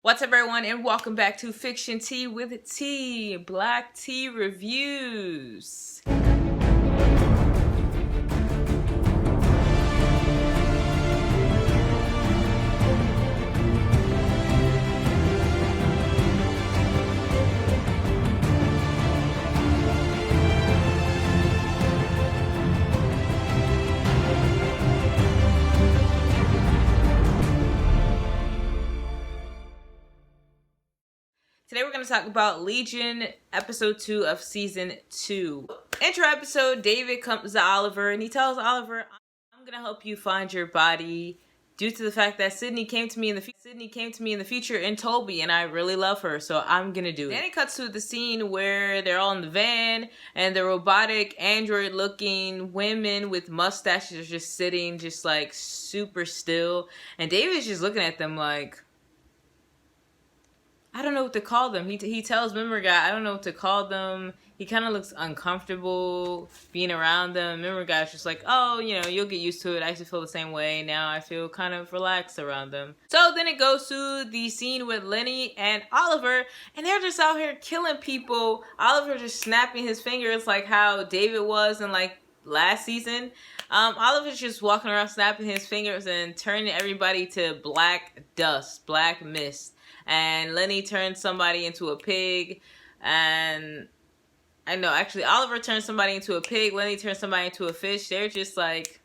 What's up, everyone, and welcome back to Fiction Tea with Tea, Black Tea Reviews. Today we're going to talk about Legion, episode 2 of season 2. Intro episode, David comes to Oliver and he tells Oliver, I'm going to help you find your body due to the fact that Sydney came to me in the future and told me, and I really love her, so I'm going to do it. Then it cuts to the scene where they're all in the van and the robotic android looking women with mustaches are just sitting just like super still, and David's just looking at them like, I don't know what to call them. He tells Memory Guy, I don't know what to call them. He kind of looks uncomfortable being around them. Memory Guy's just like, oh, you know, you'll get used to it. I used to feel the same way. Now I feel kind of relaxed around them. So then it goes to the scene with Lennie and Oliver, and they're just out here killing people. Oliver just snapping his fingers like how David was in like last season. Oliver's just walking around snapping his fingers and turning everybody to black dust, black mist. And Lennie turns somebody into a pig, and I know, actually, Oliver turns somebody into a pig, Lennie turns somebody into a fish. They're just like,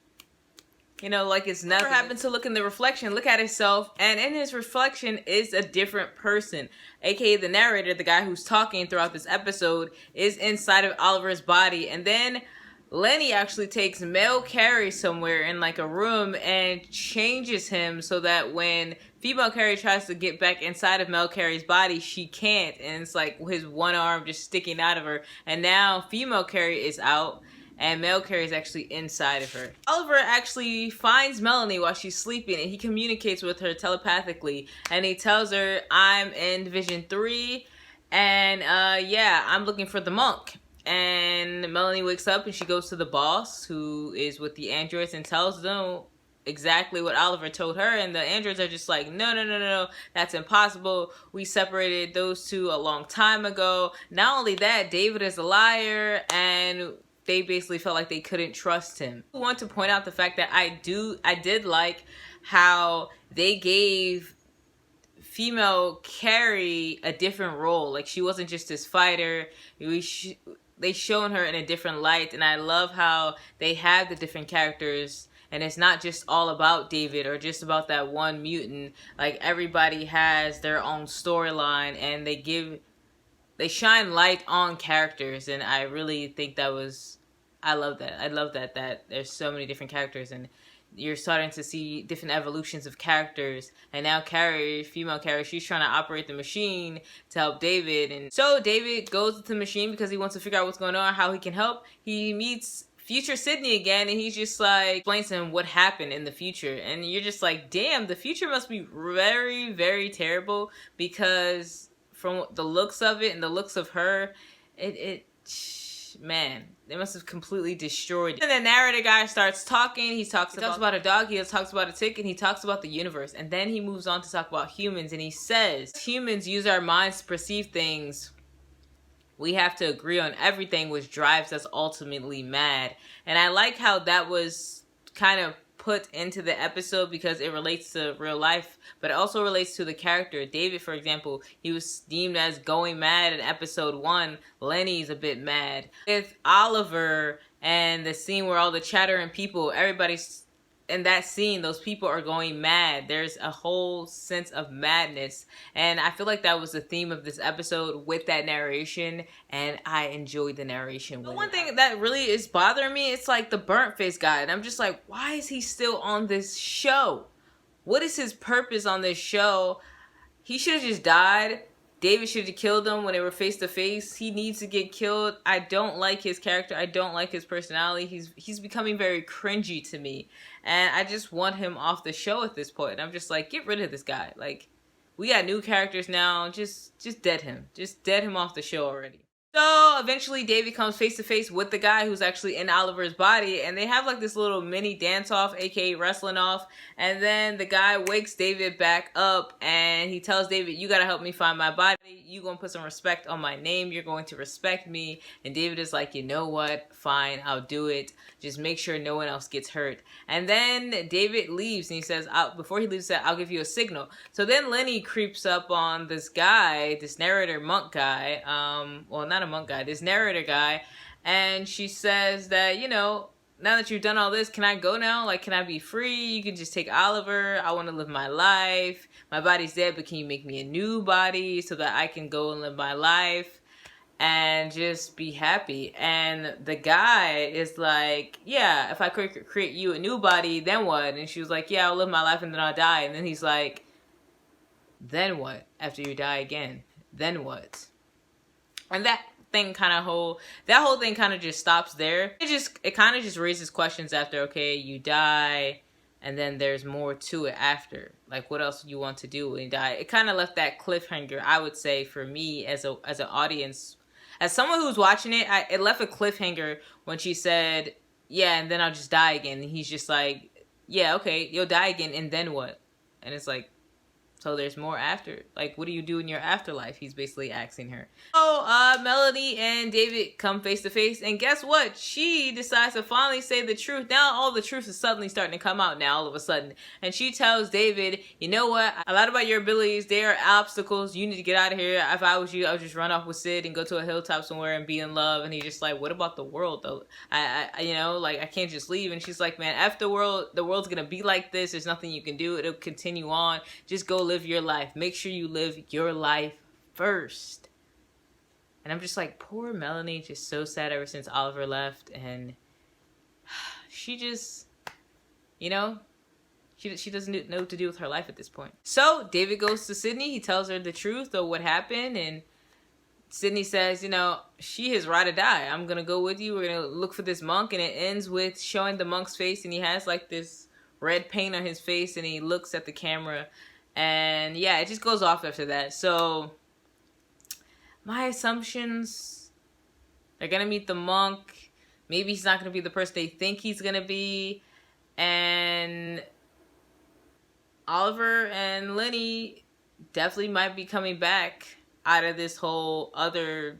you know, like it's never happened to look in the reflection, look at himself, and in his reflection is a different person, aka the narrator, the guy who's talking throughout this episode, is inside of Oliver's body. And then Lennie actually takes Mel Carey somewhere in like a room and changes him so that when female Carey tries to get back inside of Mel Carey's body, she can't, and it's like his one arm just sticking out of her. And now female Carey is out and Mel Carey is actually inside of her. Oliver actually finds Melanie while she's sleeping and he communicates with her telepathically, and he tells her, I'm in Division 3 and yeah, I'm looking for the monk. And Melanie wakes up and she goes to the boss, who is with the androids, and tells them exactly what Oliver told her. And the androids are just like, no, that's impossible. We separated those two a long time ago. Not only that, David is a liar, and they basically felt like they couldn't trust him. I want to point out the fact that I did like how they gave female Carey a different role. Like, she wasn't just this fighter. They shown her in a different light, and I love how they have the different characters, and it's not just all about David or just about that one mutant. Like, everybody has their own storyline, and they shine light on characters, and I really think I love that. I love that there's so many different characters, and you're starting to see different evolutions of characters. And now Carey, female Carey, she's trying to operate the machine to help David. And so David goes to the machine because he wants to figure out what's going on, how he can help. He meets future Sydney again, and he's just like, explains to him what happened in the future. And you're just like, damn, the future must be very, very terrible, because from the looks of it and the looks of her, man, they must have completely destroyed it. And the narrator guy starts talking. He talks about a dog, he talks about a tick, and he talks about the universe. And then he moves on to talk about humans, and he says, humans use our minds to perceive things. We have to agree on everything, which drives us ultimately mad. And I like how that was kind of put into the episode, because it relates to real life, but it also relates to the character. David, for example, he was deemed as going mad in episode 1. Lennie's a bit mad. With Oliver and the scene where all the chattering people, everybody's in that scene, those people are going mad. There's a whole sense of madness, and I feel like that was the theme of this episode with that narration, and I enjoyed the narration. The one thing that really is bothering me, it's like the burnt face guy, and I'm just like, why is he still on this show? What is his purpose on this show? He should have just died. David should have killed him when they were face to face. He needs to get killed. I don't like his character. I don't like his personality. He's becoming very cringy to me. And I just want him off the show at this point. I'm just like, get rid of this guy. Like, we got new characters now. Just dead him. Just dead him off the show already. So eventually David comes face to face with the guy who's actually in Oliver's body, and they have like this little mini dance off, aka wrestling off, and then the guy wakes David back up and he tells David, you gotta help me find my body, you gonna put some respect on my name, you're going to respect me. And David is like, you know what, fine, I'll do it, just make sure no one else gets hurt. And then David leaves and he says, before he leaves, I'll give you a signal. So then Lennie creeps up on this guy, this narrator monk guy, well, not a monk guy, this narrator guy, and she says that, you know, now that you've done all this, can I go now? Like, can I be free? You can just take Oliver. I want to live my life. My body's dead, but can you make me a new body so that I can go and live my life and just be happy? And the guy is like, yeah, if I could create you a new body, then what? And she was like, yeah, I'll live my life and then I'll die. And then he's like, then what? After you die again, then what? And that whole thing kind of just stops there. It kind of just raises questions after, okay, you die, and then there's more to it after. Like, what else do you want to do when you die? It kind of left that cliffhanger, I would say, for me as an audience. As someone who's watching it, it left a cliffhanger when she said, yeah, and then I'll just die again. And he's just like, yeah, okay, you'll die again, and then what? And it's like, so there's more after. Like, what do you do in your afterlife? He's basically asking her. So, Melanie and David come face to face, and guess what? She decides to finally say the truth. Now, all the truth is suddenly starting to come out now, all of a sudden. And she tells David, you know what? I lied about your abilities. They are obstacles. You need to get out of here. If I was you, I would just run off with Sid and go to a hilltop somewhere and be in love. And he's just like, what about the world, though? You know, like, I can't just leave. And she's like, man, F the world. The world's gonna be like this. There's nothing you can do. It'll continue on. Just go live your life. Make sure you live your life first. And I'm just like, poor Melanie, just so sad ever since Oliver left. And she just, you know, she doesn't know what to do with her life at this point. So David goes to Sydney. He tells her the truth of what happened. And Sydney says, you know, she is ride or die. I'm going to go with you. We're going to look for this monk. And it ends with showing the monk's face. And he has like this red paint on his face. And he looks at the camera. And yeah, it just goes off after that. So my assumptions, they're gonna meet the monk. Maybe he's not gonna be the person they think he's gonna be. And Oliver and Lennie definitely might be coming back out of this whole other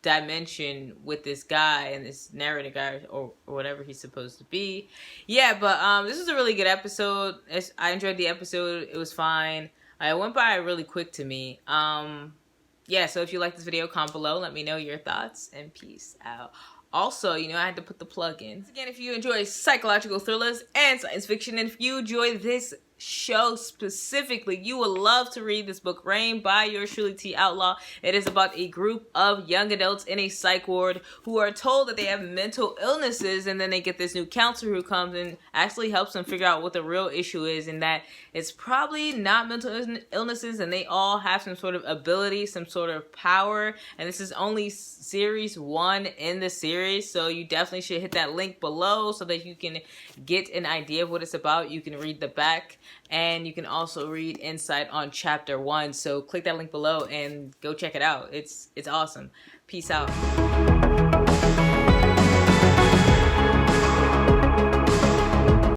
dimension with this guy and this narrator guy or whatever he's supposed to be. Yeah, but this was a really good episode. I enjoyed the episode. It was fine. It went by really quick to me. Yeah, so if you like this video, comment below. Let me know your thoughts, and peace out. Also, you know, I had to put the plug in. Again, if you enjoy psychological thrillers and science fiction, and if you enjoy this show specifically, you will love to read this book, Rain by yours truly, T Outlaw. It is about a group of young adults in a psych ward who are told that they have mental illnesses, and then they get this new counselor who comes and actually helps them figure out what the real issue is, and that it's probably not mental illnesses, and they all have some sort of ability, some sort of power. And this is only series 1 in the series, so you definitely should hit that link below so that you can get an idea of what it's about. You can read the back, and you can also read insight on chapter 1. So click that link below and go check it out. It's awesome. Peace out.